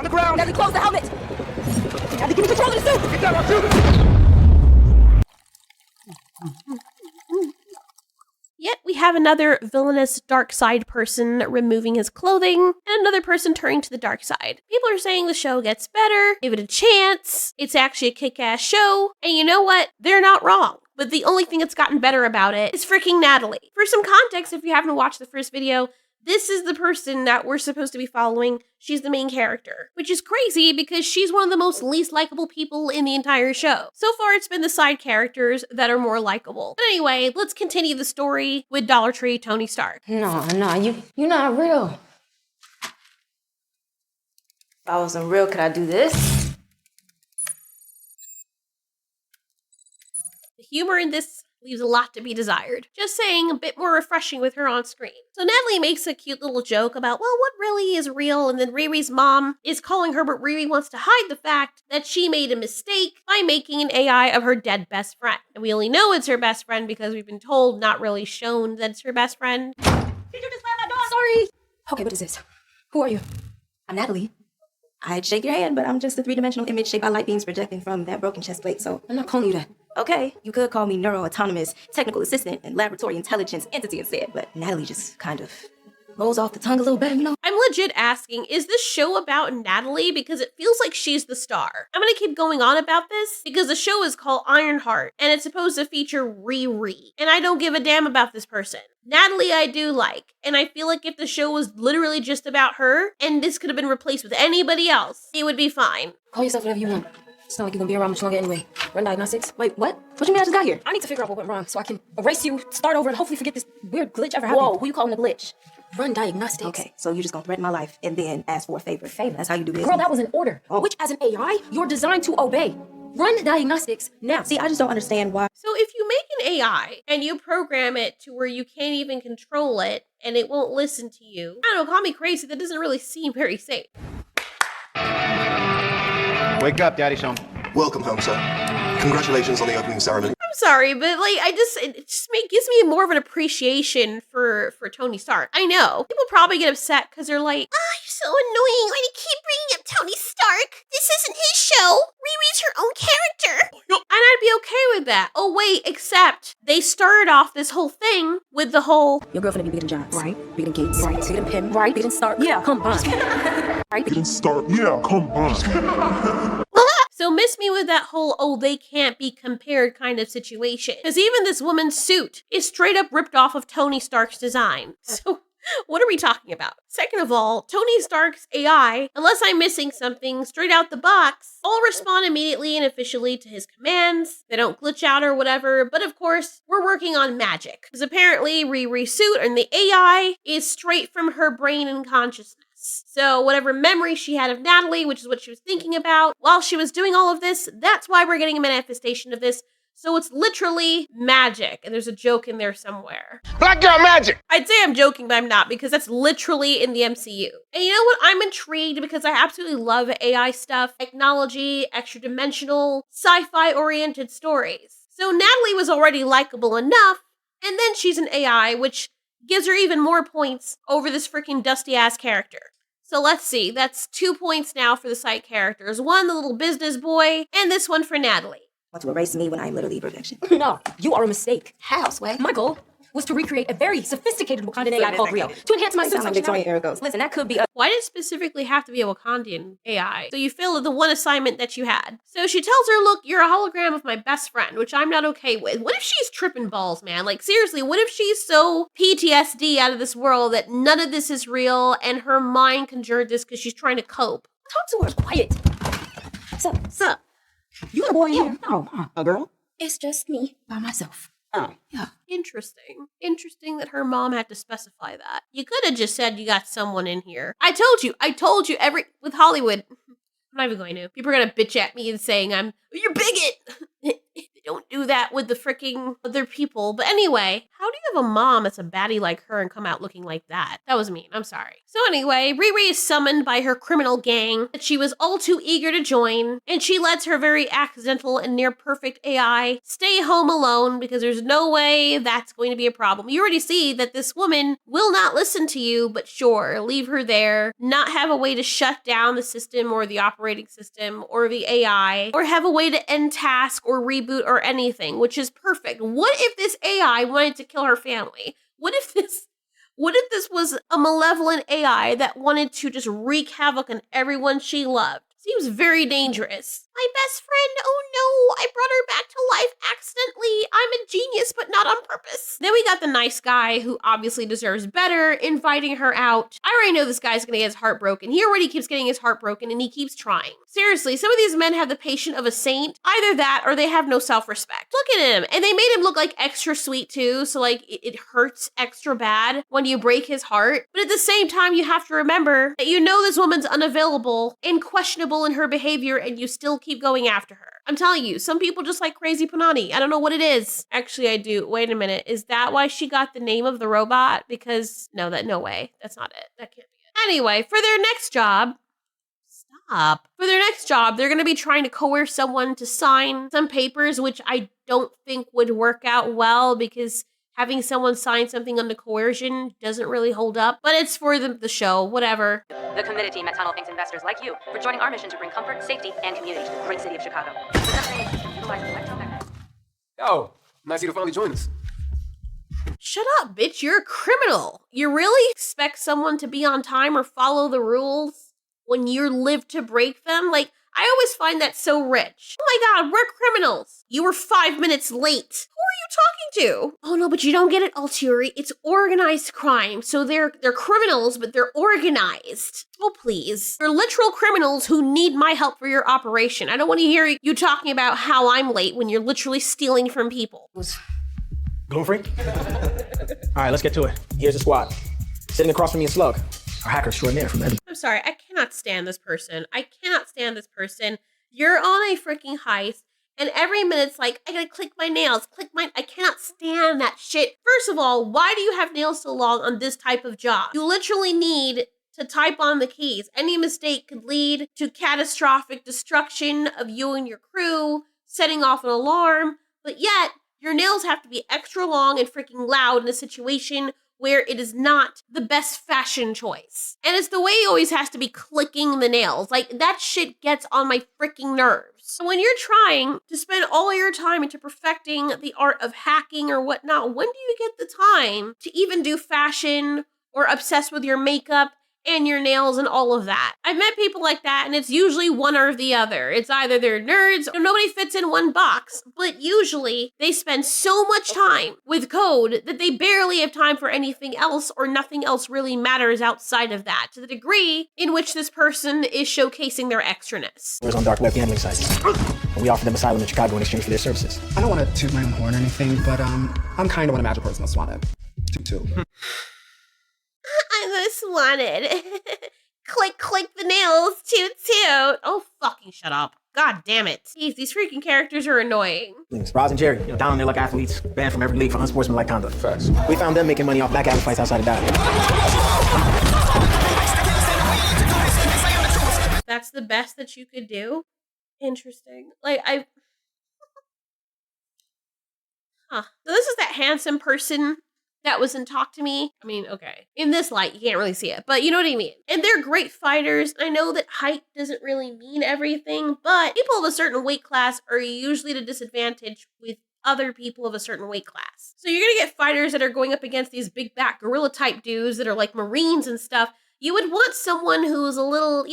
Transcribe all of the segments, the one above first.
On the ground! Natalie, close the helmet! Natalie, give me control of the suit! Get down, I'll shoot! Yet we have another villainous dark side person removing his clothing, and another person turning to the dark side. People are saying the show gets better, give it a chance, it's actually a kick-ass show, and you know what? They're not wrong. But the only thing that's gotten better about it is freaking Natalie. For some context, if you haven't watched the first video, this is the person that we're supposed to be following. She's the main character, which is crazy because she's one of the most least likable people in the entire show. So far, it's been the side characters that are more likable. But anyway, let's continue the story with Dollar Tree Tony Stark. No, you're not real. If I wasn't real, could I do this? The humor in this leaves a lot to be desired. Just saying, a bit more refreshing with her on screen. So Natalie makes a cute little joke about, well, what really is real? And then Riri's mom is calling her, but Riri wants to hide the fact that she made a mistake by making an AI of her dead best friend. And we only know it's her best friend because we've been told, not really shown, that it's her best friend. Did you just slam my door? Sorry. Okay, what is this? Who are you? I'm Natalie. I'd shake your hand, but I'm just a three-dimensional image shaped by light beams projecting from that broken chest plate, so I'm not calling you that. Okay, you could call me neuro-autonomous, technical assistant, and laboratory intelligence entity instead, but Natalie just kind of rolls off the tongue a little better, you know? I'm legit asking, is this show about Natalie? Because it feels like she's the star. I'm gonna keep going on about this because the show is called Ironheart and it's supposed to feature Riri. And I don't give a damn about this person. Natalie I do like, and I feel like if the show was literally just about her and this could have been replaced with anybody else, it would be fine. Call yourself whatever you want. It's not like you're gonna be around much longer anyway. Run diagnostics? Wait, what? What you mean I just got here? I need to figure out what went wrong so I can erase you, start over, and hopefully forget this weird glitch ever happened. Whoa, who you calling a glitch? Run diagnostics. Okay, so you're just gonna threaten my life and then ask for a favor. Favor, that's how you do business. Girl, that was an order, Oh. which as an AI, you're designed to obey. Run diagnostics now. See, I just don't understand why. So if you make an AI and you program it to where you can't even control it and it won't listen to you, I don't know, call me crazy, that doesn't really seem very safe. Wake up, Daddy's home. Welcome home, sir. Congratulations on the opening ceremony. I'm sorry, but like, it just gives me more of an appreciation for Tony Stark. I know. People probably get upset because they're like, ah, you're so annoying. Why do you keep bringing up Tony Stark? This isn't his show. Riri's her own character. And I'd be okay with that. Oh, wait, except they started off this whole thing with the whole, Your girlfriend be bigger than jobs. Right. Bigger than kids. Right. Bigger than Pim. Right. Bigger than Stark. Yeah, come on. Right. Didn't start. Yeah, come on. so miss me with that whole, oh, they can't be compared kind of situation. Because even this woman's suit is straight up ripped off of Tony Stark's design. So what are we talking about? Second of all, Tony Stark's AI, unless I'm missing something straight out the box, all respond immediately and officially to his commands. They don't glitch out or whatever, but of course, we're working on magic. Because apparently Riri's suit and the AI is straight from her brain and consciousness. So whatever memory she had of Natalie, which is what she was thinking about, while she was doing all of this, that's why we're getting a manifestation of this. So it's literally magic, and there's a joke in there somewhere. Black girl magic! I'd say I'm joking, but I'm not, because that's literally in the MCU. And you know what? I'm intrigued because I absolutely love AI stuff, technology, extra-dimensional, sci-fi-oriented stories. So Natalie was already likable enough, and then she's an AI, which gives her even more points over this freaking dusty-ass character. So let's see, that's 2 points now for the side characters. One, the little business boy, and this one for Natalie. Want to erase me when I'm literally perfection. No, you are a mistake. How, Sway? My goal was to recreate a very sophisticated Wakandan AI called Rio to enhance my Sound like Victorian era ghost. Listen, that could be a Why did it specifically have to be a Wakandian AI? So you failed the one assignment that you had. So she tells her, look, you're a hologram of my best friend, which I'm not okay with. What if she's tripping balls, man? Like, seriously, what if she's so PTSD out of this world that none of this is real and her mind conjured this because she's trying to cope? Talk to her. Quiet. Sup? You got a boy in here? Oh, a girl? It's just me by myself. Oh. Yeah. Interesting. Interesting that her mom had to specify that. You could have just said you got someone in here. I told you with Hollywood. I'm not even going to. People are going to bitch at me and saying you're bigot. do that with the freaking other people. But anyway, how do you have a mom that's a baddie like her and come out looking like that? That was mean. I'm sorry. So anyway, Riri is summoned by her criminal gang that she was all too eager to join, and she lets her very accidental and near perfect AI stay home alone because there's no way that's going to be a problem. You already see that this woman will not listen to you, but sure, leave her there, not have a way to shut down the system or the operating system or the AI, or have a way to end task or reboot or anything, which is perfect. What if this AI wanted to kill her family? What if this was a malevolent AI that wanted to just wreak havoc on everyone she loved? Seems very dangerous. My best friend, oh no, I brought her back to life accidentally. I'm a genius, but not on purpose. Then we got the nice guy who obviously deserves better, inviting her out. I already know this guy's gonna get his heart broken. He already keeps getting his heart broken and he keeps trying. Seriously, some of these men have the patience of a saint. Either that or they have no self-respect. Look at him. And they made him look like extra sweet too, so like it hurts extra bad when you break his heart. But at the same time, you have to remember that you know this woman's unavailable and questionable in her behavior and you still keep going after her. I'm telling you, some people just like crazy Punani. I don't know what it is. Actually, I do. Wait a minute. Is that why she got the name of the robot? Because no way. That's not it. That can't be it. Anyway, for their next job, For their next job, they're going to be trying to coerce someone to sign some papers, which I don't think would work out well because having someone sign something under coercion doesn't really hold up. But it's for the show, whatever. The committed team at Tunnel thanks investors like you for joining our mission to bring comfort, safety, and community to the great city of Chicago. Yo, nice of you to finally join us. Shut up, bitch. You're a criminal. You really expect someone to be on time or follow the rules when you live to break them? Like, I always find that so rich. Oh my god, we're criminals. You were 5 minutes late. Who are you talking to? Oh no, but you don't get it, Altieri. It's organized crime. So they're criminals, but they're organized. Oh, please. They're literal criminals who need my help for your operation. I don't want to hear you talking about how I'm late when you're literally stealing from people. Gloom free? All right, let's get to it. Here's the squad. Sitting across from me is Slug, our hacker extraordinaire from Edmonton. I'm sorry, I cannot stand this person. I cannot stand this person. You're on a freaking heist, and every minute's like, I gotta click my nails, I cannot stand that shit. First of all, why do you have nails so long on this type of job? You literally need to type on the keys. Any mistake could lead to catastrophic destruction of you and your crew, setting off an alarm, but yet, your nails have to be extra long and freaking loud in a situation where it is not the best fashion choice. And it's the way he always has to be clicking the nails. Like, that shit gets on my freaking nerves. So when you're trying to spend all your time into perfecting the art of hacking or whatnot, when do you get the time to even do fashion or obsess with your makeup and your nails and all of that? I've met people like that, and it's usually one or the other. It's either they're nerds or nobody fits in one box, but usually they spend so much time with code that they barely have time for anything else, or nothing else really matters outside of that, to the degree in which this person is showcasing their extraness. We're on dark web gambling sites. And we offer them asylum in Chicago in exchange for their services. I don't want to toot my own horn or anything, but I'm kind of what a magic person must want to toot. I most wanted. click the nails, toot toot. Oh, fucking shut up. God damn it. Jeez, these freaking characters are annoying. Roz and Jerry, down there like athletes, banned from every league for unsportsmanlike conduct. Facts. We found them making money off back alley fights outside of that. That's the best that you could do? Interesting. So this is that handsome person that was in Talk to Me. I mean, okay. In this light, you can't really see it, but you know what I mean. And they're great fighters. I know that height doesn't really mean everything, but people of a certain weight class are usually at a disadvantage with other people of a certain weight class. So you're gonna get fighters that are going up against these big back gorilla type dudes that are like Marines and stuff. You would want someone who's a little,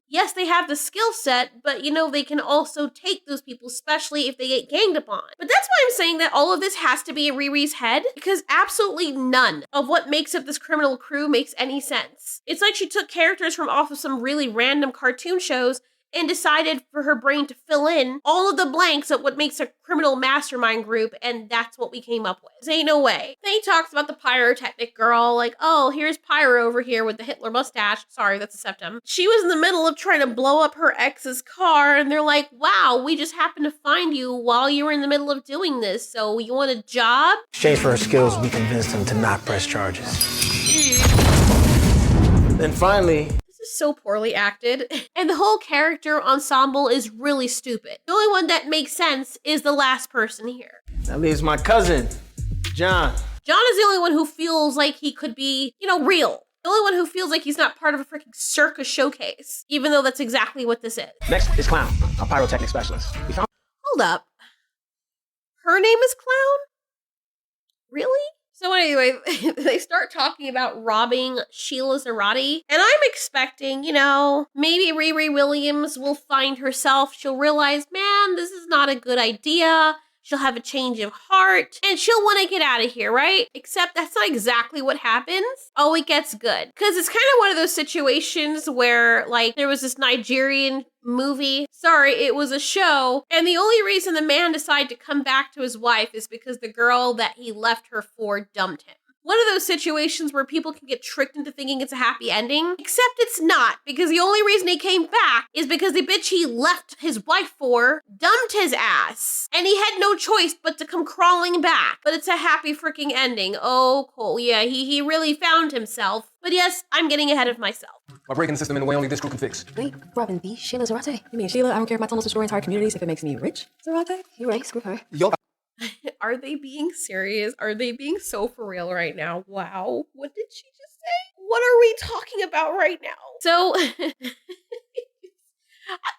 yes, they have the skill set, but they can also take those people, especially if they get ganged upon. But that's why I'm saying that all of this has to be in Riri's head, because absolutely none of what makes up this criminal crew makes any sense. It's like she took characters from off of some really random cartoon shows and decided for her brain to fill in all of the blanks of what makes a criminal mastermind group, and that's what we came up with. This ain't no way. Then he talks about the pyrotechnic girl, like, oh, here's Pyro over here with the Hitler mustache. Sorry, that's a septum. She was in the middle of trying to blow up her ex's car, and they're like, wow, we just happened to find you while you were in the middle of doing this, so you want a job? Exchange for her skills, we convinced him to not press charges. Then finally, this is so poorly acted. And the whole character ensemble is really stupid. The only one that makes sense is the last person here. that leaves my cousin, John. John is the only one who feels like he could be, real. The only one who feels like he's not part of a freaking circus showcase, even though that's exactly what this is. Next is Clown, a pyrotechnic specialist. We found Hold up. Her name is Clown? Really? So anyway, they start talking about robbing Sheila Zarate, and I'm expecting, maybe Riri Williams will find herself. She'll realize, man, this is not a good idea. She'll have a change of heart, and she'll want to get out of here, right? Except that's not exactly what happens. Oh, it gets good. Because it's kind of one of those situations where, there was this Nigerian movie. Sorry, it was a show. And the only reason the man decided to come back to his wife is because the girl that he left her for dumped him. One of those situations where people can get tricked into thinking it's a happy ending, except it's not, because the only reason he came back is because the bitch he left his wife for dumped his ass. And he had no choice but to come crawling back. But it's a happy freaking ending. Oh, cool. Yeah, he really found himself. But yes, I'm getting ahead of myself. By breaking the system in a way only this crew can fix. Wait, Robin, the Sheila Zarate? You mean Sheila, I don't care if my tunnels destroy entire communities if it makes me rich? Zarate? You're right, screw her. Yo. Are they being serious? Are they being so for real right now? Wow. What did she just say? What are we talking about right now? So,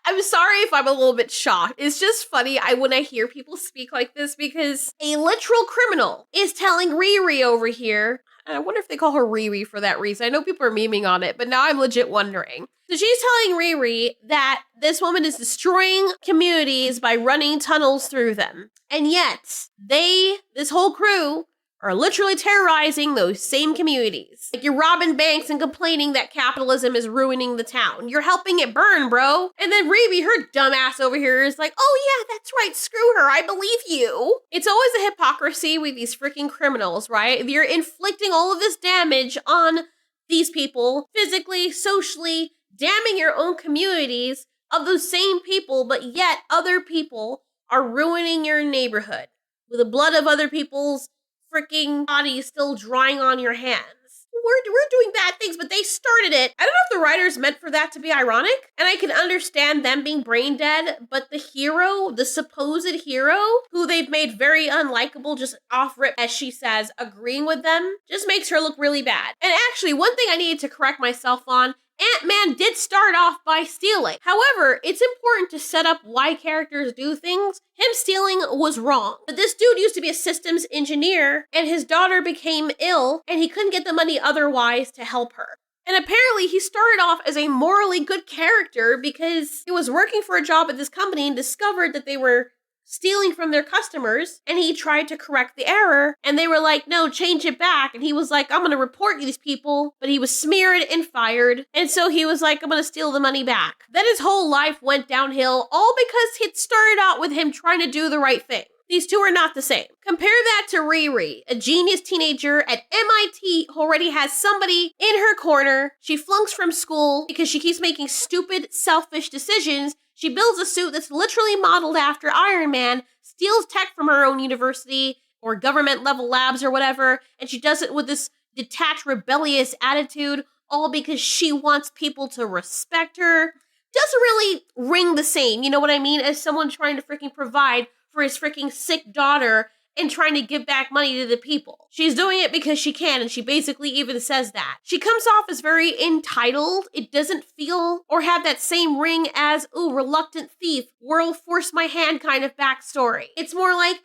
I'm sorry if I'm a little bit shocked. It's just funny when I hear people speak like this because a literal criminal is telling Riri over here. And I wonder if they call her Riri for that reason. I know people are memeing on it, but now I'm legit wondering. So she's telling Riri that this woman is destroying communities by running tunnels through them. And yet, this whole crew, are literally terrorizing those same communities. Like, you're robbing banks and complaining that capitalism is ruining the town. You're helping it burn, bro. And then Riri, her dumbass over here, is like, oh yeah, that's right, screw her, I believe you. It's always a hypocrisy with these freaking criminals, right? You're inflicting all of this damage on these people, physically, socially, damning your own communities of those same people, but yet other people are ruining your neighborhood with the blood of other people's freaking bodies still drying on your hands. We're doing bad things, but they started it. I don't know if the writers meant for that to be ironic, and I can understand them being brain dead, but the hero, the supposed hero, who they've made very unlikable just off rip, as she says, agreeing with them, just makes her look really bad. And actually, one thing I needed to correct myself on, Ant-Man did start off by stealing. However, it's important to set up why characters do things. Him stealing was wrong. But this dude used to be a systems engineer, and his daughter became ill, and he couldn't get the money otherwise to help her. And apparently he started off as a morally good character because he was working for a job at this company and discovered that they were stealing from their customers, and he tried to correct the error, and they were like, no, change it back, and he was like, I'm gonna report these people, but he was smeared and fired, and so he was like, I'm gonna steal the money back. Then his whole life went downhill, all because it started out with him trying to do the right thing. These two are not the same. Compare that to Riri, a genius teenager at MIT who already has somebody in her corner. She flunks from school because she keeps making stupid, selfish decisions. She builds a suit that's literally modeled after Iron Man, steals tech from her own university or government level labs or whatever, and she does it with this detached, rebellious attitude, all because she wants people to respect her. Doesn't really ring the same, you know what I mean, as someone trying to freaking provide for his freaking sick daughter and trying to give back money to the people. She's doing it because she can, and she basically even says that. She comes off as very entitled. It doesn't feel or have that same ring as, ooh, reluctant thief, world force my hand kind of backstory. It's more like,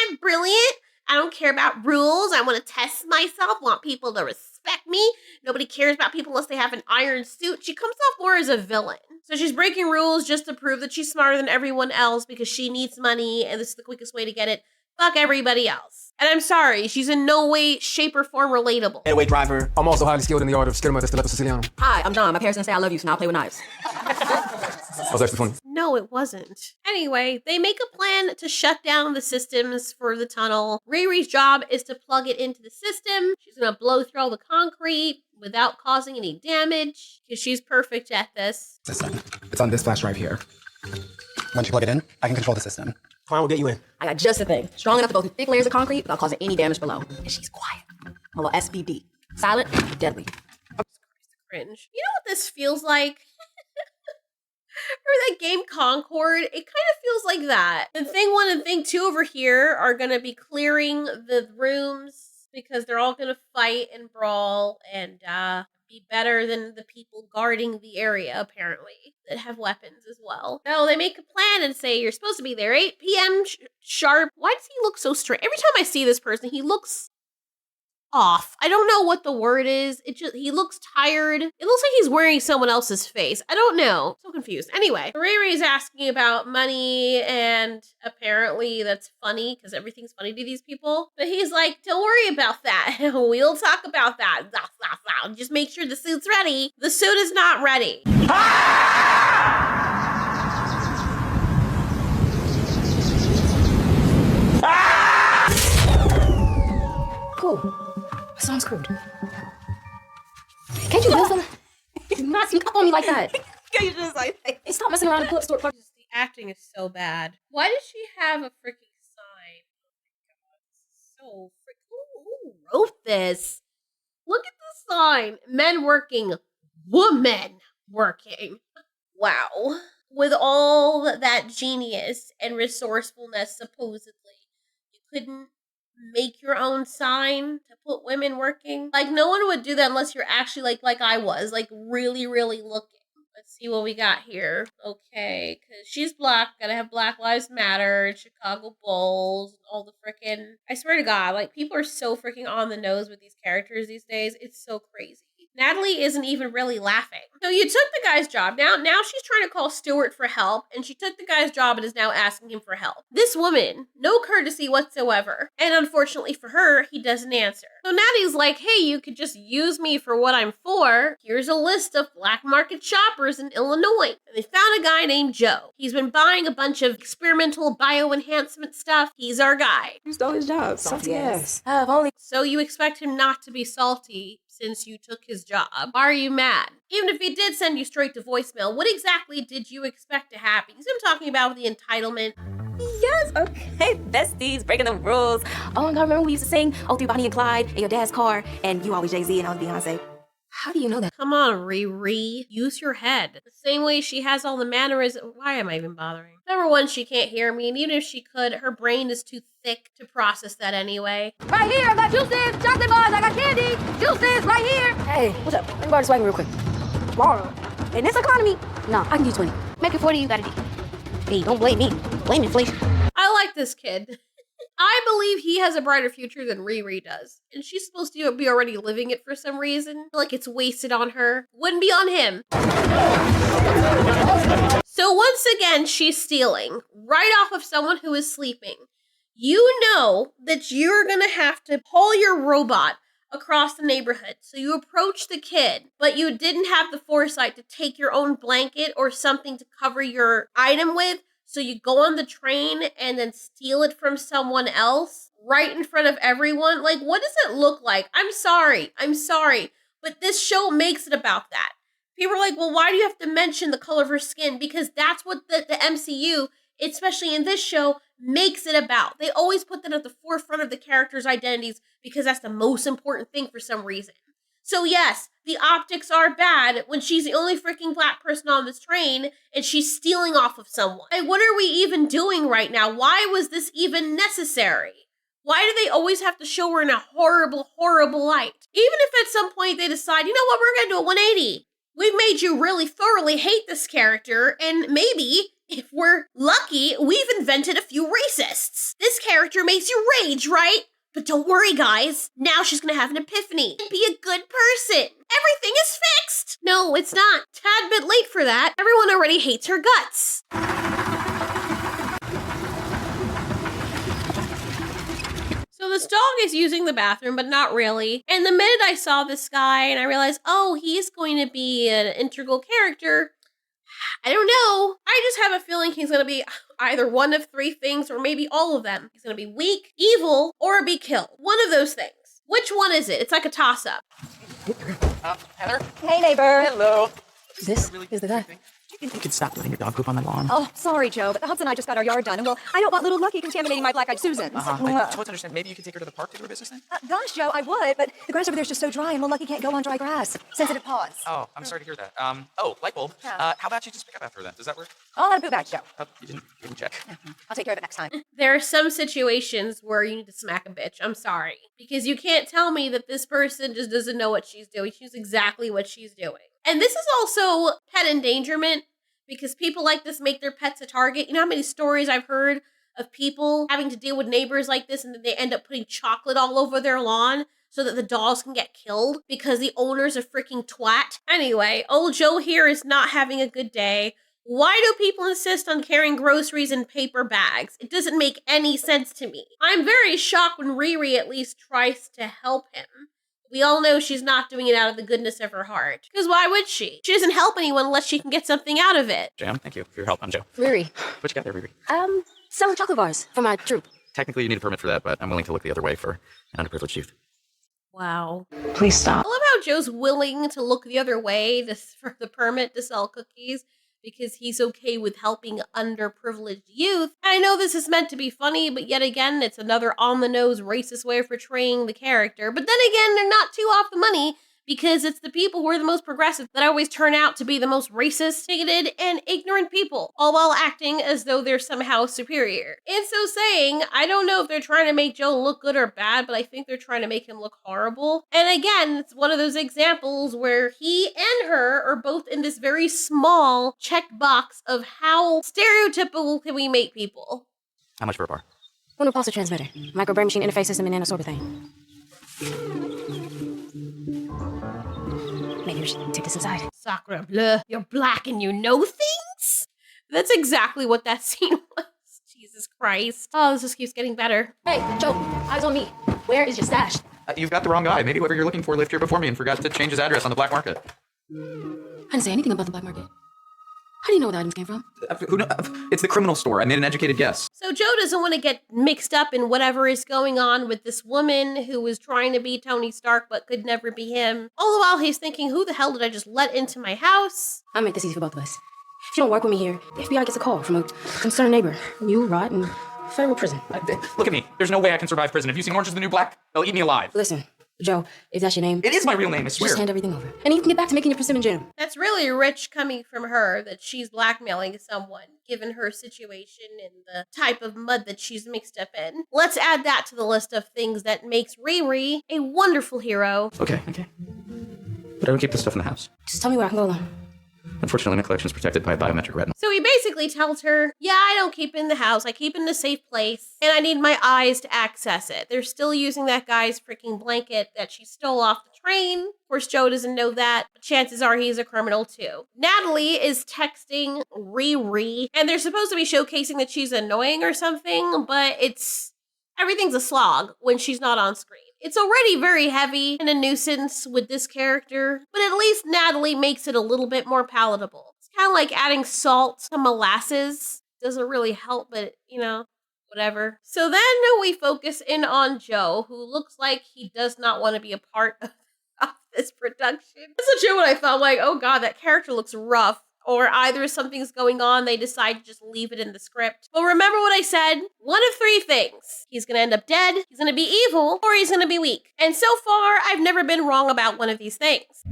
I'm brilliant. I don't care about rules. I want to test myself, want people to respect me. Nobody cares about people unless they have an iron suit. She comes off more as a villain. So she's breaking rules just to prove that she's smarter than everyone else because she needs money and this is the quickest way to get it. Fuck everybody else. And I'm sorry, she's in no way, shape, or form relatable. Getaway driver. I'm also highly skilled in the art of skirma destilato siciliano. Hi, I'm John. My parents didn't say I love you, so now I play with knives. That was actually funny. No, it wasn't. Anyway, they make a plan to shut down the systems for the tunnel. Riri's job is to plug it into the system. She's gonna blow through all the concrete without causing any damage, because she's perfect at this. System. It's on this flash drive here. Once you plug it in, I can control the system. Klein will get you in. I got just the thing. Strong enough to go through thick layers of concrete without causing any damage below. And she's quiet. A little SBD. Silent, deadly. Cringe. You know what this feels like? Or that game Concord, it kind of feels like that. And Thing 1 and Thing 2 over here are going to be clearing the rooms because they're all going to fight and brawl and be better than the people guarding the area, apparently, that have weapons as well. So they make a plan and say, you're supposed to be there 8 p.m. sharp. Why does he look so strange? Every time I see this person, he looks off. I don't know what the word is. He looks tired. It looks like he's wearing someone else's face. I don't know. So confused. Anyway, Riri's asking about money, and apparently that's funny because everything's funny to these people. But he's like, don't worry about that. We'll talk about that. Just make sure the suit's ready. The suit is not ready. Cool. So I'm screwed. Can't you do something? Do not sneak up on me like that. You just like, Hey, stop messing around and put store. The acting is so bad. Why does she have a freaking sign? Oh my god, so freaking. Who wrote this? Look at the sign. Men working, women working. Wow. With all that genius and resourcefulness, supposedly, you couldn't make your own sign to put women working. Like, no one would do that unless you're actually like I was, like really, really looking. Let's see what we got here. Okay, because she's black, gotta have Black Lives Matter, Chicago Bulls, all the frickin'. I swear to God, like, people are so freaking on the nose with these characters these days. It's so crazy. Natalie isn't even really laughing. So you took the guy's job. Now she's trying to call Stewart for help, and she took the guy's job and is now asking him for help. This woman, no courtesy whatsoever. And unfortunately for her, he doesn't answer. So Natalie's like, hey, you could just use me for what I'm for. Here's a list of black market shoppers in Illinois. And they found a guy named Joe. He's been buying a bunch of experimental bioenhancement stuff. He's our guy. You stole his job. Salty ass. I've only. So you expect him not to be salty since you took his job. Why are you mad? Even if he did send you straight to voicemail, what exactly did you expect to happen? You see what I'm talking about with the entitlement? Yes, okay, besties, breaking the rules. Oh my God, remember we used to sing "Oh, through Bonnie and Clyde" in your dad's car, and you always Jay-Z and I was Beyonce. How do you know that? Come on, Riri. Use your head. The same way she has all the mannerisms. Why am I even bothering? Number one, she can't hear me, and even if she could, her brain is too thick to process that anyway. Right here, I got juices, chocolate bars, I got candy, juices right here. Hey, what's up? Let me borrow this wagon real quick. Tomorrow. In this economy, no, I can do 20. Make it 40, you got it. Hey, don't blame me. Blame inflation. I like this kid. I believe he has a brighter future than Riri does. And she's supposed to be already living it for some reason. Like it's wasted on her. Wouldn't be on him. So once again, she's stealing. Right off of someone who is sleeping. You know that you're gonna have to pull your robot across the neighborhood. So you approach the kid, but you didn't have the foresight to take your own blanket or something to cover your item with. So you go on the train and then steal it from someone else right in front of everyone. Like, what does it look like? I'm sorry. But this show makes it about that. People are like, well, why do you have to mention the color of her skin? Because that's what the MCU, especially in this show, makes it about. They always put that at the forefront of the characters' identities because that's the most important thing for some reason. So yes, the optics are bad when she's the only freaking black person on this train and she's stealing off of someone. Like, what are we even doing right now? Why was this even necessary? Why do they always have to show her in a horrible, horrible light? Even if at some point they decide, you know what, we're going to do a 180. We've made you really thoroughly hate this character, and maybe, if we're lucky, we've invented a few racists. This character makes you rage, right? But don't worry, guys. Now she's gonna have an epiphany and be a good person. Everything is fixed. No, it's not. Tad bit late for that. Everyone already hates her guts. So this dog is using the bathroom, but not really. And the minute I saw this guy and I realized, oh, he's going to be an integral character, I don't know. I just have a feeling he's gonna be either one of three things or maybe all of them. He's gonna be weak, evil, or be killed. One of those things. Which one is it? It's like a toss-up. Heather? Hey, neighbor. Hello. This is the guy. You can stop letting your dog poop on my lawn. Oh, sorry, Joe, but the Hubs and I just got our yard done, and well, I don't want little Lucky contaminating my black-eyed Susans. I totally understand. Maybe you could take her to the park to do her business then? Gosh, Joe, I would, but the grass over there is just so dry, and little Lucky can't go on dry grass. Sensitive paws. Oh, I'm sorry to hear that. Light bulb. Yeah. How about you just pick up after her then? Does that work? I'll let a boot back, Joe. You didn't check. I'll take care of it next time. There are some situations where you need to smack a bitch. I'm sorry. Because you can't tell me that this person just doesn't know what she's doing. She knows exactly what she's doing. And this is also pet endangerment, because people like this make their pets a target. You know how many stories I've heard of people having to deal with neighbors like this, and then they end up putting chocolate all over their lawn so that the dogs can get killed because the owner's a freaking twat? Anyway, old Joe here is not having a good day. Why do people insist on carrying groceries in paper bags? It doesn't make any sense to me. I'm very shocked when Riri at least tries to help him. We all know she's not doing it out of the goodness of her heart. Because why would she? She doesn't help anyone unless she can get something out of it. Jam, thank you for your help. I'm Joe. Riri, What you got there, Riri? selling chocolate bars for my troop. Technically, you need a permit for that, but I'm willing to look the other way for an underprivileged youth. Wow. Please stop. I love how Joe's willing to look the other way for the permit to sell cookies because he's okay with helping underprivileged youth. I know this is meant to be funny, but yet again, it's another on-the-nose racist way of portraying the character. But then again, they're not too off the money because it's the people who are the most progressive that always turn out to be the most racist, bigoted, and ignorant people, all while acting as though they're somehow superior. In so saying, I don't know if they're trying to make Joe look good or bad, but I think they're trying to make him look horrible. And again, it's one of those examples where he and her are both in this very small checked box of how stereotypical can we make people. How much for a bar? One repulsor transmitter, micro brain machine interface system, and nanosorbethane. Maybe we should take this inside. Sacre bleu, you're black and you know things? That's exactly what that scene was. Jesus Christ. Oh, this just keeps getting better. Hey, Joe, eyes on me. Where is your stash? You've got the wrong guy. Maybe whoever you're looking for lived here before me and forgot to change his address on the black market. I didn't say anything about the black market. How do you know where the items came from? Who knows? It's the criminal store. I made an educated guess. So Joe doesn't want to get mixed up in whatever is going on with this woman who was trying to be Tony Stark but could never be him. All the while he's thinking, who the hell did I just let into my house? I'll make this easy for both of us. If you don't work with me here, the FBI gets a call from a concerned neighbor. You rot in federal prison. Look at me. There's no way I can survive prison. Have you seen Orange is the New Black? They'll eat me alive. Listen, Joe, if that's your name, It is my real name, I swear. just hand everything over. And you can get back to making your persimmon jam. That's really rich coming from her that she's blackmailing someone, given her situation and the type of mud that she's mixed up in. Let's add that to the list of things that makes Riri a wonderful hero. Okay. But I would keep this stuff in the house. Just tell me where I can go alone. Unfortunately, my collection is protected by a biometric retina. So he basically tells her, yeah, I don't keep it in the house. I keep it in a safe place, and I need my eyes to access it. They're still using that guy's freaking blanket that she stole off the train. Of course, Joe doesn't know that, but chances are he's a criminal too. Natalie is texting Riri, and they're supposed to be showcasing that she's annoying or something, but everything's a slog when she's not on screen. It's already very heavy and a nuisance with this character, but at least Natalie makes it a little bit more palatable. It's kind of like adding salt to molasses. Doesn't really help, but, whatever. So then we focus in on Joe, who looks like he does not want to be a part of this production. That's a Joe when I thought, oh god, that character looks rough. Or either something's going on, they decide to just leave it in the script. But remember what I said? One of three things. He's gonna end up dead, he's gonna be evil, or he's gonna be weak. And so far, I've never been wrong about one of these things.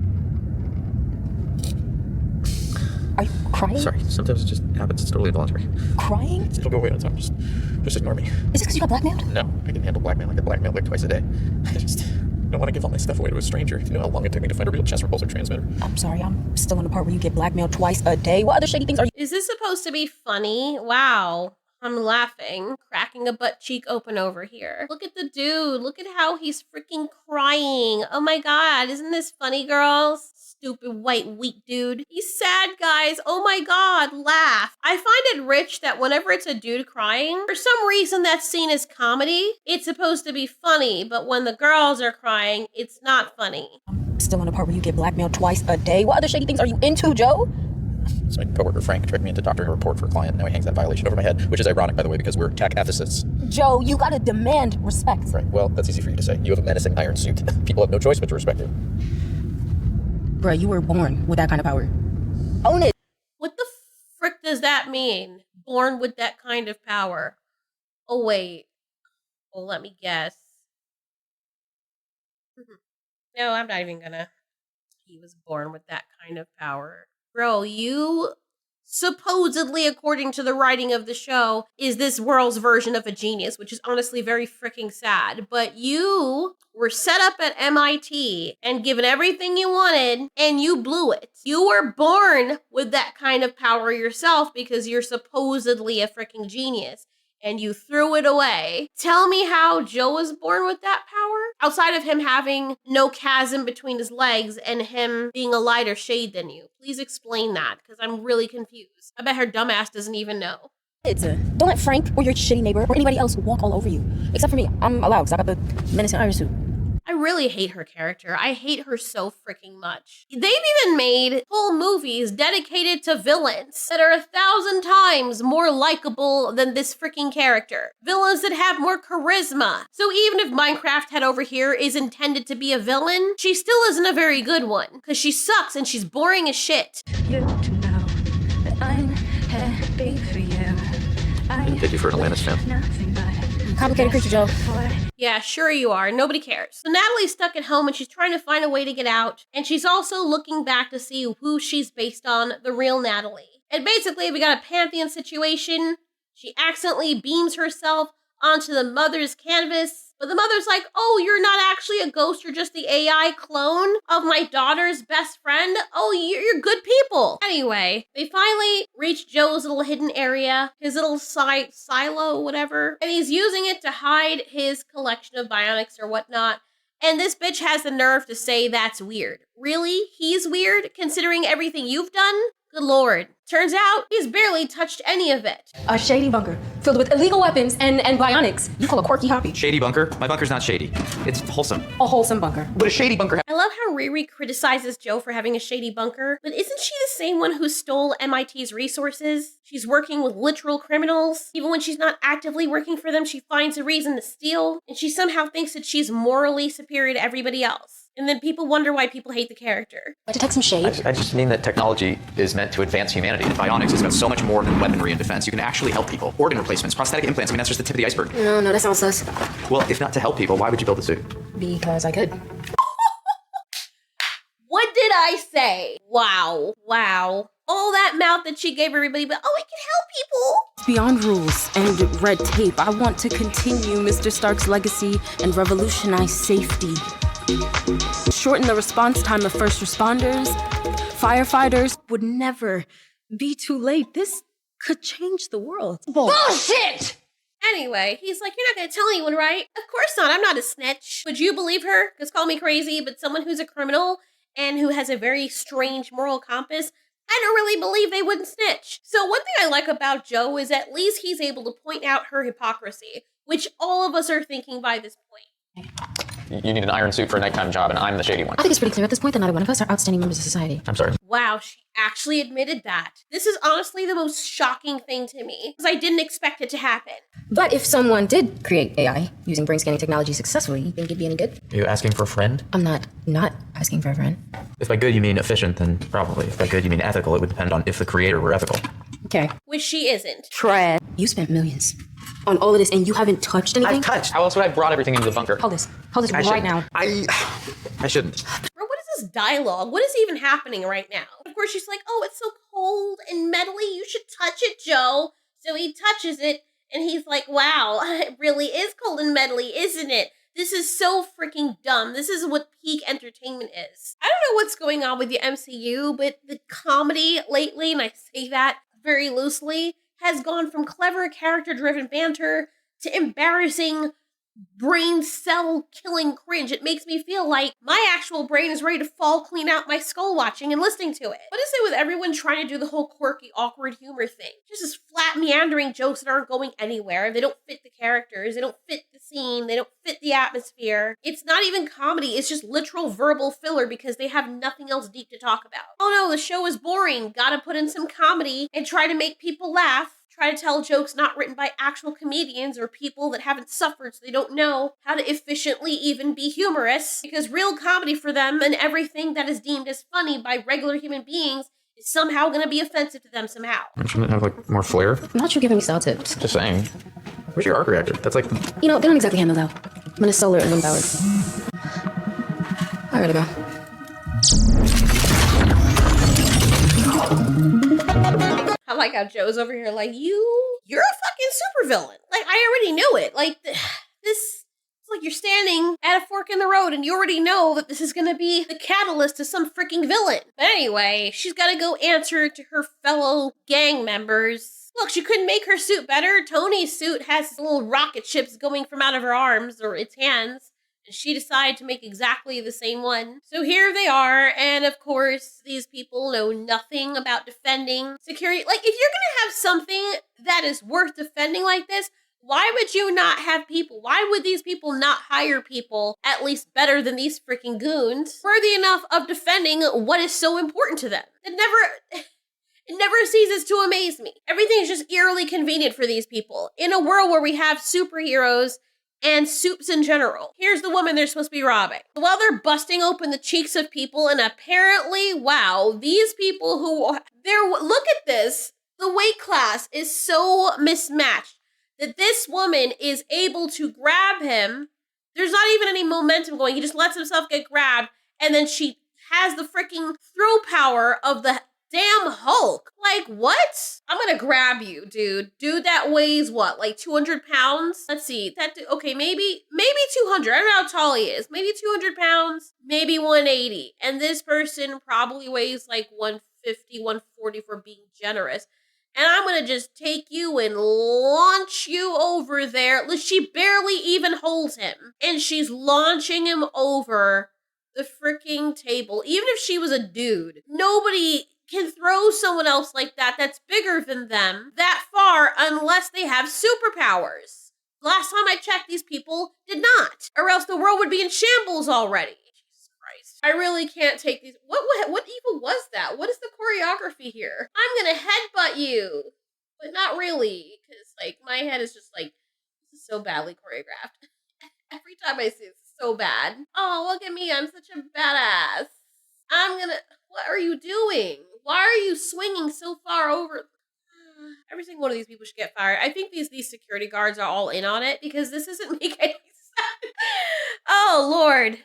Are you crying? Sorry, sometimes it just happens. It's totally involuntary. Crying? It'll go away on its own. Just ignore me. Is this because you got blackmailed? No, I can handle blackmail. I get blackmailed like twice a day. I just don't want to give all my stuff away to a stranger. You know how long it took me to find a real chest repulsor transmitter. I'm sorry, I'm still on the part where you get blackmailed twice a day. What other shady things are you? Is this supposed to be funny? Wow. I'm laughing, cracking a butt cheek open over here. Look at the dude. Look at how he's freaking crying. Oh my god, isn't this funny, girls? Stupid white weak dude. He's sad, guys. Oh my god, laugh. I find it rich that whenever it's a dude crying, for some reason that scene is comedy. It's supposed to be funny, but when the girls are crying, it's not funny. I'm still on the part where you get blackmailed twice a day. What other shady things are you into, Joe? So my coworker Frank tricked me into doctoring a report for a client, and now he hangs that violation over my head, which is ironic, by the way, because we're tech ethicists. Joe, you gotta demand respect. Right, well, that's easy for you to say. You have a menacing iron suit. People have no choice but to respect it. Bruh, you were born with that kind of power. Own it. What the frick does that mean? Born with that kind of power. Oh, wait. Well, let me guess. No, I'm not even gonna. He was born with that kind of power. Bro, you supposedly, according to the writing of the show, is this world's version of a genius, which is honestly very freaking sad. But you were set up at MIT and given everything you wanted, and you blew it. You were born with that kind of power yourself because you're supposedly a freaking genius, and you threw it away. Tell me how Joe was born with that power? Outside of him having no chasm between his legs and him being a lighter shade than you. Please explain that, because I'm really confused. I bet her dumbass doesn't even know. Don't let Frank or your shitty neighbor or anybody else walk all over you. Except for me. I'm allowed because I got the menacing iron suit. I really hate her character. I hate her so freaking much. They've even made whole movies dedicated to villains that are 1,000 times more likable than this freaking character. Villains that have more charisma. So even if Minecraft Head over here is intended to be a villain, she still isn't a very good one. Because she sucks and she's boring as shit. You to know that I'm happy for you. I didn't take you for an Atlantis fan. Nothing but Complicated creature, Joe. Yeah, sure you are. Nobody cares. So Natalie's stuck at home and she's trying to find a way to get out. And she's also looking back to see who she's based on, the real Natalie. And basically, we got a Pantheon situation. She accidentally beams herself onto the mother's canvas. But the mother's like, oh, you're not actually a ghost. You're just the AI clone of my daughter's best friend. Oh, you're good people. Anyway, they finally reach Joe's little hidden area, his little silo, whatever. And he's using it to hide his collection of bionics or whatnot. And this bitch has the nerve to say that's weird. Really? He's weird, considering everything you've done? Good lord. Turns out, he's barely touched any of it. A shady bunker filled with illegal weapons and bionics. You call a quirky hobby. Shady bunker? My bunker's not shady. It's wholesome. A wholesome bunker. But a shady bunker... I love how Riri criticizes Joe for having a shady bunker, but isn't she the same one who stole MIT's resources? She's working with literal criminals. Even when she's not actively working for them, she finds a reason to steal, and she somehow thinks that she's morally superior to everybody else. And then people wonder why people hate the character. I detect some shade. I just mean that technology is meant to advance humanity. And bionics is about so much more than weaponry and defense. You can actually help people. Organ replacements, prosthetic implants. I mean, that's just the tip of the iceberg. No, that sounds sus. Well, if not to help people, why would you build the suit? Because I could. What did I say? Wow. All that mouth that she gave everybody, but oh, it can help people. Beyond rules and red tape, I want to continue Mr. Stark's legacy and revolutionize safety. Shorten the response time of first responders. Firefighters would never be too late. This could change the world. Bullshit! Anyway, he's like, you're not gonna tell anyone, right? Of course not, I'm not a snitch. Would you believe her? Because call me crazy, but someone who's a criminal and who has a very strange moral compass, I don't really believe they wouldn't snitch. So one thing I like about Joe is at least he's able to point out her hypocrisy, which all of us are thinking by this point. You need an iron suit for a nighttime job, and I'm the shady one. I think it's pretty clear at this point that neither one of us are outstanding members of society. I'm sorry. Wow, she actually admitted that. This is honestly the most shocking thing to me, because I didn't expect it to happen. But if someone did create AI using brain scanning technology successfully, you think it'd be any good? Are you asking for a friend? I'm not asking for a friend. If by good you mean efficient, then probably. If by good you mean ethical, it would depend on if the creator were ethical. Okay. Which she isn't. Trash. You spent millions on all of this and you haven't touched anything? I've touched. How else would I have brought everything into the bunker? Hold this right now. I shouldn't. Bro, what is this dialogue? What is even happening right now? Of course, she's like, oh, it's so cold and metally. You should touch it, Joe. So he touches it, and he's like, wow, it really is cold and metally, isn't it? This is so freaking dumb. This is what peak entertainment is. I don't know what's going on with the MCU, but the comedy lately, and I say that very loosely, has gone from clever character-driven banter to embarrassing brain cell killing cringe. It makes me feel like my actual brain is ready to fall clean out my skull watching and listening to it. What is it with everyone trying to do the whole quirky, awkward humor thing? Just flat meandering jokes that aren't going anywhere. They don't fit the characters. They don't fit the scene. They don't fit the atmosphere. It's not even comedy. It's just literal verbal filler because they have nothing else deep to talk about. Oh no, the show is boring. Gotta put in some comedy and try to make people laugh. Try to tell jokes not written by actual comedians or people that haven't suffered so they don't know how to efficiently even be humorous. Because real comedy for them and everything that is deemed as funny by regular human beings is somehow going to be offensive to them somehow. Shouldn't it have like more flair? Not you giving me style tips. Just saying. Where's your arc reactor? That's like... You know, they don't exactly handle that. When it's solar and wind powered. I gotta go. I like how Joe's over here like, you're a fucking supervillain. Like, I already knew it. Like, this, it's like you're standing at a fork in the road and you already know that this is gonna be the catalyst to some freaking villain. But anyway, she's gotta go answer to her fellow gang members. Look, she couldn't make her suit better. Tony's suit has little rocket ships going from out of her arms or its hands. And she decided to make exactly the same one. So here they are, and of course, these people know nothing about defending security. Like, if you're gonna have something that is worth defending like this, why would you not have people? Why would these people not hire people at least better than these freaking goons, worthy enough of defending what is so important to them? It never ceases to amaze me. Everything is just eerily convenient for these people. In a world where we have superheroes and soups in general. Here's the woman they're supposed to be robbing. While they're busting open the cheeks of people, and apparently, wow, these people look at this, the weight class is so mismatched that this woman is able to grab him. There's not even any momentum going. He just lets himself get grabbed, and then she has the freaking throw power of the damn Hulk. Like, what? I'm gonna grab you, dude. Dude that weighs what, like 200 pounds? Let's see. Okay, maybe 200. I don't know how tall he is. Maybe 200 pounds, maybe 180. And this person probably weighs like 150, 140 for being generous. And I'm gonna just take you and launch you over there. She barely even holds him. And she's launching him over the freaking table. Even if she was a dude, nobody can throw someone else like that that's bigger than them that far unless they have superpowers. Last time I checked, these people did not, or else the world would be in shambles already. Jesus Christ. I really can't take these. What even was that? What is the choreography here? I'm gonna headbutt you, but not really, because like my head is just like, this is so badly choreographed. Every time I see it, it's so bad. Oh, look at me, I'm such a badass. What are you doing? Why are you swinging so far over? Every single one of these people should get fired. I think these security guards are all in on it because this isn't making any sense. Oh, Lord.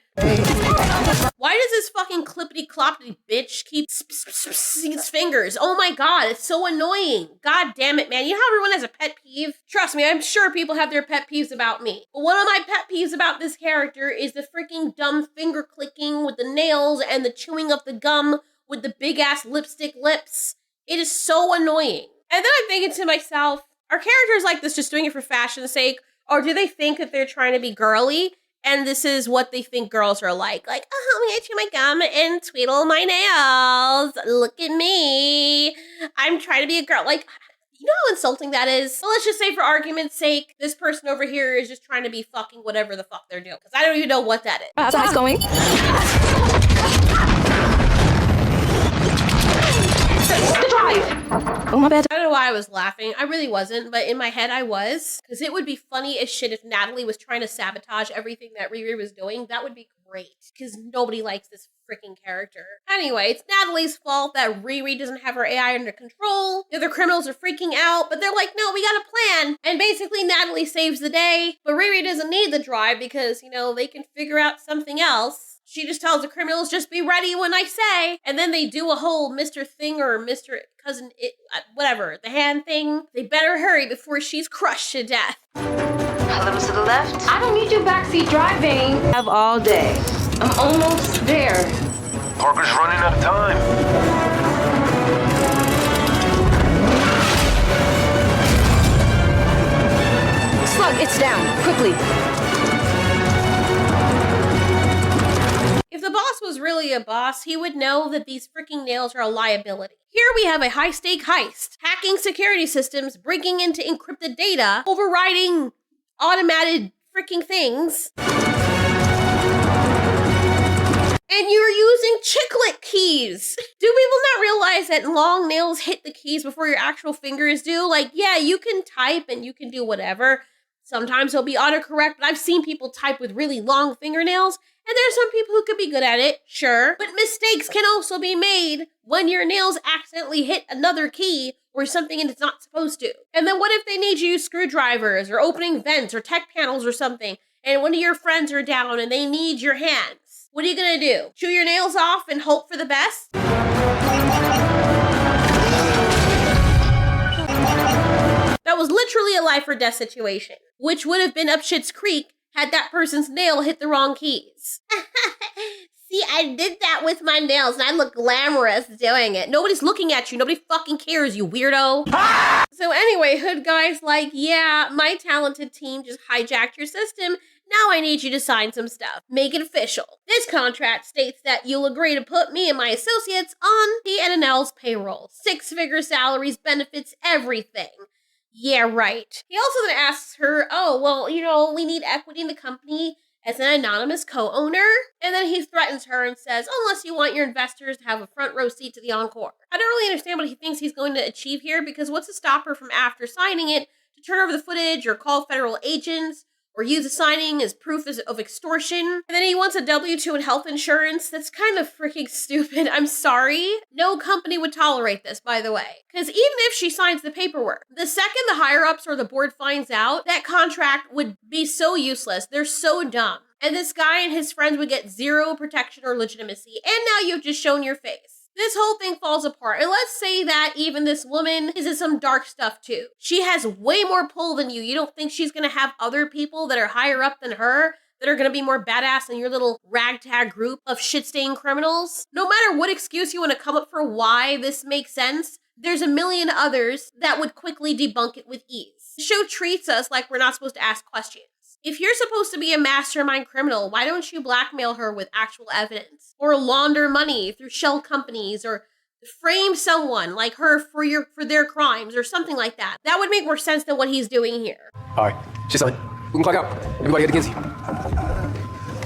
Why does this fucking clippity-cloppity bitch keep its fingers? Oh my God, it's so annoying. God damn it, man. You know how everyone has a pet peeve? Trust me, I'm sure people have their pet peeves about me. But one of my pet peeves about this character is the freaking dumb finger clicking with the nails and the chewing of the gum with the big-ass lipstick lips. It is so annoying. And then I'm thinking to myself, are characters like this just doing it for fashion's sake? Or do they think that they're trying to be girly? And this is what they think girls are like. Like, oh, I'm gonna chew my gum and tweedle my nails. Look at me. I'm trying to be a girl. Like, you know how insulting that is? Well, let's just say for argument's sake, this person over here is just trying to be fucking whatever the fuck they're doing. Because I don't even know what that is. So how's it going? Oh, my bad. I don't know why I was laughing. I really wasn't, but in my head I was. Because it would be funny as shit if Natalie was trying to sabotage everything that Riri was doing. That would be great. Because nobody likes this freaking character. Anyway, it's Natalie's fault that Riri doesn't have her AI under control. The other criminals are freaking out, but they're like, no, we got a plan. And basically Natalie saves the day. But Riri doesn't need the drive because, you know, they can figure out something else. She just tells the criminals, just be ready when I say. And then they do a whole Mr. Thing or Mr. Cousin, whatever, the hand thing. They better hurry before she's crushed to death. A little to the left. I don't need you backseat driving. Have all day. I'm almost there. Parker's running out of time. Slug, it's down. Quickly. If the boss was really a boss, he would know that these freaking nails are a liability. Here we have a high-stake heist, hacking security systems, breaking into encrypted data, overriding automated freaking things. And you're using chiclet keys. Do people not realize that long nails hit the keys before your actual fingers do? Like, yeah, you can type and you can do whatever. Sometimes it'll be autocorrect, but I've seen people type with really long fingernails, and there's some people who could be good at it, sure. But mistakes can also be made when your nails accidentally hit another key or something and it's not supposed to. And then what if they need you to use screwdrivers or opening vents or tech panels or something, and one of your friends are down and they need your hands? What are you gonna do? Chew your nails off and hope for the best? That was literally a life or death situation, which would have been up Schitt's Creek had that person's nail hit the wrong keys. See, I did that with my nails and I look glamorous doing it. Nobody's looking at you. Nobody fucking cares, you weirdo. So anyway, Hood Guy's like, yeah, my talented team just hijacked your system. Now I need you to sign some stuff. Make it official. This contract states that you'll agree to put me and my associates on the NNL's payroll. 6-figure salaries, benefits, everything. Yeah, right. He also then asks her, oh, well, you know, we need equity in the company as an anonymous co-owner. And then he threatens her and says, unless you want your investors to have a front row seat to the encore. I don't really understand what he thinks he's going to achieve here, because what's to stop her from, after signing it, to turn over the footage or call federal agents or use the signing as proof of extortion? And then he wants a W-2 and health insurance. That's kind of freaking stupid. I'm sorry. No company would tolerate this, by the way. Because even if she signs the paperwork, the second the higher-ups or the board finds out, that contract would be so useless. They're so dumb. And this guy and his friends would get zero protection or legitimacy. And now you've just shown your face. This whole thing falls apart. And let's say that even this woman is in some dark stuff too. She has way more pull than you. You don't think she's gonna have other people that are higher up than her that are gonna be more badass than your little ragtag group of shit-stained criminals? No matter what excuse you wanna come up for why this makes sense, there's a million others that would quickly debunk it with ease. The show treats us like we're not supposed to ask questions. If you're supposed to be a mastermind criminal, why don't you blackmail her with actual evidence? Or launder money through shell companies, or frame someone like her for their crimes, or something like that? That would make more sense than what he's doing here. All right, she's selling. We can clock out. Everybody get to Kinsey.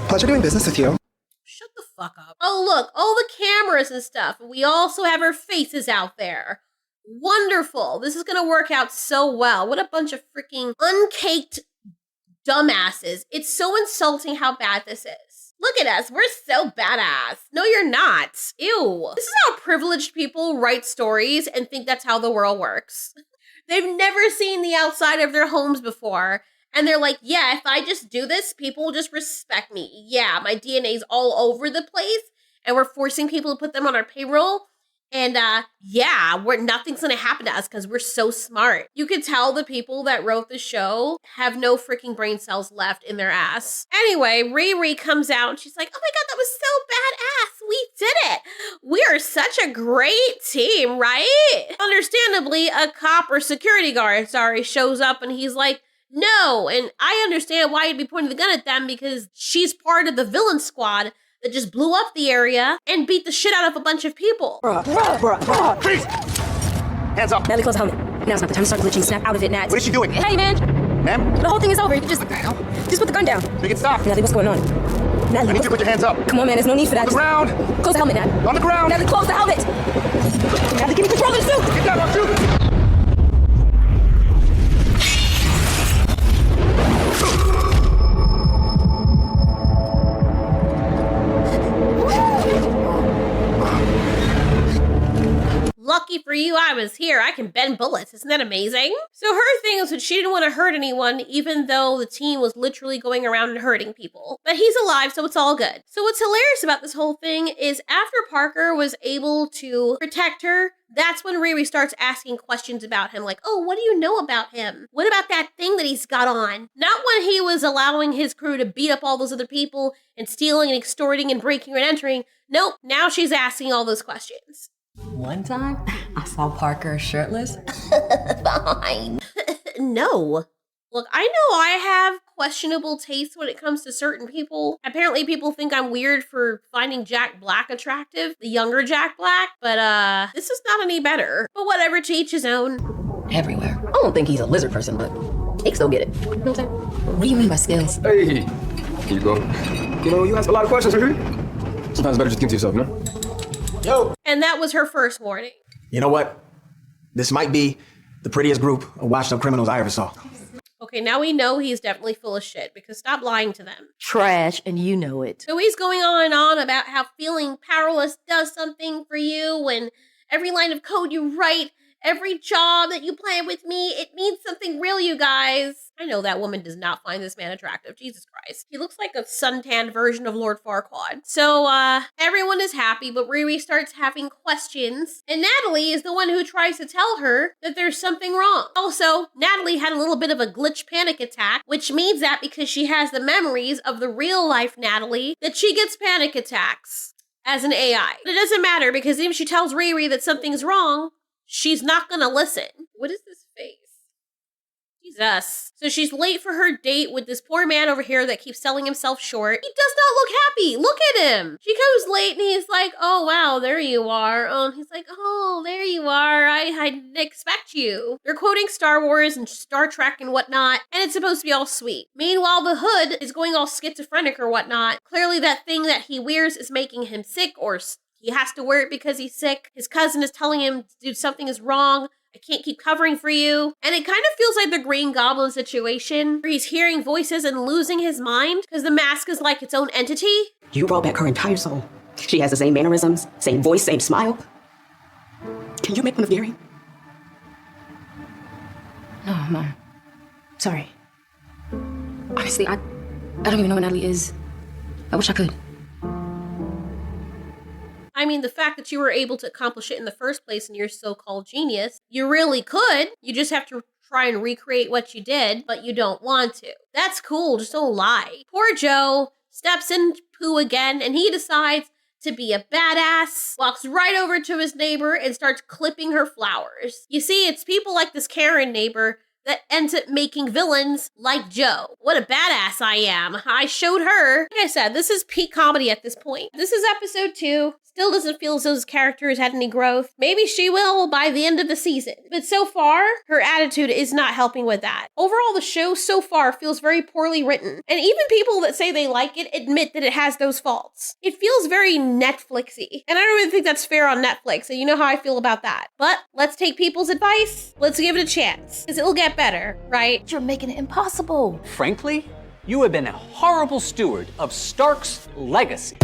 Pleasure doing business with you. Shut the fuck up. Oh, look, all the cameras and stuff. We also have our faces out there. Wonderful. This is gonna work out so well. What a bunch of freaking uncaked dumbasses. It's so insulting how bad this is. Look at us. We're so badass. No, you're not. Ew. This is how privileged people write stories and think that's how the world works. They've never seen the outside of their homes before. And they're like, yeah, if I just do this, people will just respect me. Yeah, my DNA's all over the place. And we're forcing people to put them on our payroll. And yeah, nothing's gonna happen to us because we're so smart. You could tell the people that wrote the show have no freaking brain cells left in their ass. Anyway, Riri comes out and she's like, oh my God, that was so badass. We did it. We are such a great team, right? Understandably, a cop or security guard, shows up and he's like, no. And I understand why you'd be pointing the gun at them, because she's part of the villain squad that just blew up the area and beat the shit out of a bunch of people. Bruh. Freeze! Hands up. Natalie, close the helmet. Now's not the time to start glitching. Snap out of it, Nat. What is she doing? Hey, man. Ma'am? The whole thing is over. You just put the gun down. Make it stop. Natalie, what's going on? Natalie, I need you to put your hands up. Come on, man. There's no need for that. On the ground. Close the helmet, Nat. On the ground. Natalie, close the helmet. Natalie, give me control of the suit. Get down, I'll shoot. Lucky for you, I was here. I can bend bullets. Isn't that amazing? So her thing was that she didn't want to hurt anyone, even though the team was literally going around and hurting people. But he's alive, so it's all good. So what's hilarious about this whole thing is after Parker was able to protect her, that's when Riri starts asking questions about him, like, oh, what do you know about him? What about that thing that he's got on? Not when he was allowing his crew to beat up all those other people and stealing and extorting and breaking and entering. Nope, now she's asking all those questions. One time, I saw Parker shirtless behind. No. Look, I know I have questionable taste when it comes to certain people. Apparently people think I'm weird for finding Jack Black attractive, the younger Jack Black, but this is not any better. But whatever, to each his own. everywhere. I don't think he's a lizard person, but he can still get it. You know what I'm saying? What do you mean by skills? Hey, here you go. You know, you ask a lot of questions, Riri. Sometimes it's better just give to yourself, you know? Yo. And that was her first warning. You know what? This might be the prettiest group of washed up criminals I ever saw. Okay, now we know he's definitely full of shit because stop lying to them. Trash, and you know it. So he's going on and on about how feeling powerless does something for you when every line of code you write, every job that you plan with me, it means something real, you guys. I know that woman does not find this man attractive. Jesus Christ. He looks like a suntanned version of Lord Farquaad. So, everyone is happy, but Riri starts having questions. And Natalie is the one who tries to tell her that there's something wrong. Also, Natalie had a little bit of a glitch panic attack, which means that because she has the memories of the real life Natalie, that she gets panic attacks as an AI. But it doesn't matter because even if she tells Riri that something's wrong, she's not gonna listen. What is this face? Jesus. So she's late for her date with this poor man over here that keeps selling himself short. He does not look happy. Look at him. She comes late and he's like, oh, wow, there you are. He's like, oh, there you are. I didn't expect you. They're quoting Star Wars and Star Trek and whatnot, and it's supposed to be all sweet. Meanwhile, the hood is going all schizophrenic or whatnot. Clearly that thing that he wears is making him sick, or he has to wear it because he's sick. His cousin is telling him, dude, something is wrong. I can't keep covering for you. And it kind of feels like the Green Goblin situation, where he's hearing voices and losing his mind because the mask is like its own entity. You brought back her entire soul. She has the same mannerisms, same voice, same smile. Can you make one of Gary? No, Mom. Sorry. Honestly, I don't even know what Natalie is. I wish I could. I mean, the fact that you were able to accomplish it in the first place in your so-called genius, you really could. You just have to try and recreate what you did, but you don't want to. That's cool, just don't lie. Poor Joe steps in poo again, and he decides to be a badass, walks right over to his neighbor and starts clipping her flowers. You see, it's people like this Karen neighbor that ends up making villains like Joe. What a badass I am. I showed her. Like I said, this is peak comedy at this point. This is episode 2. Still doesn't feel as though his character has had any growth. Maybe she will by the end of the season. But so far, her attitude is not helping with that. Overall, the show so far feels very poorly written. And even people that say they like it admit that it has those faults. It feels very Netflixy. And I don't even think that's fair on Netflix, so you know how I feel about that. But let's take people's advice. Let's give it a chance. Because it'll get better, right? You're making it impossible. Frankly, you have been a horrible steward of Stark's legacy.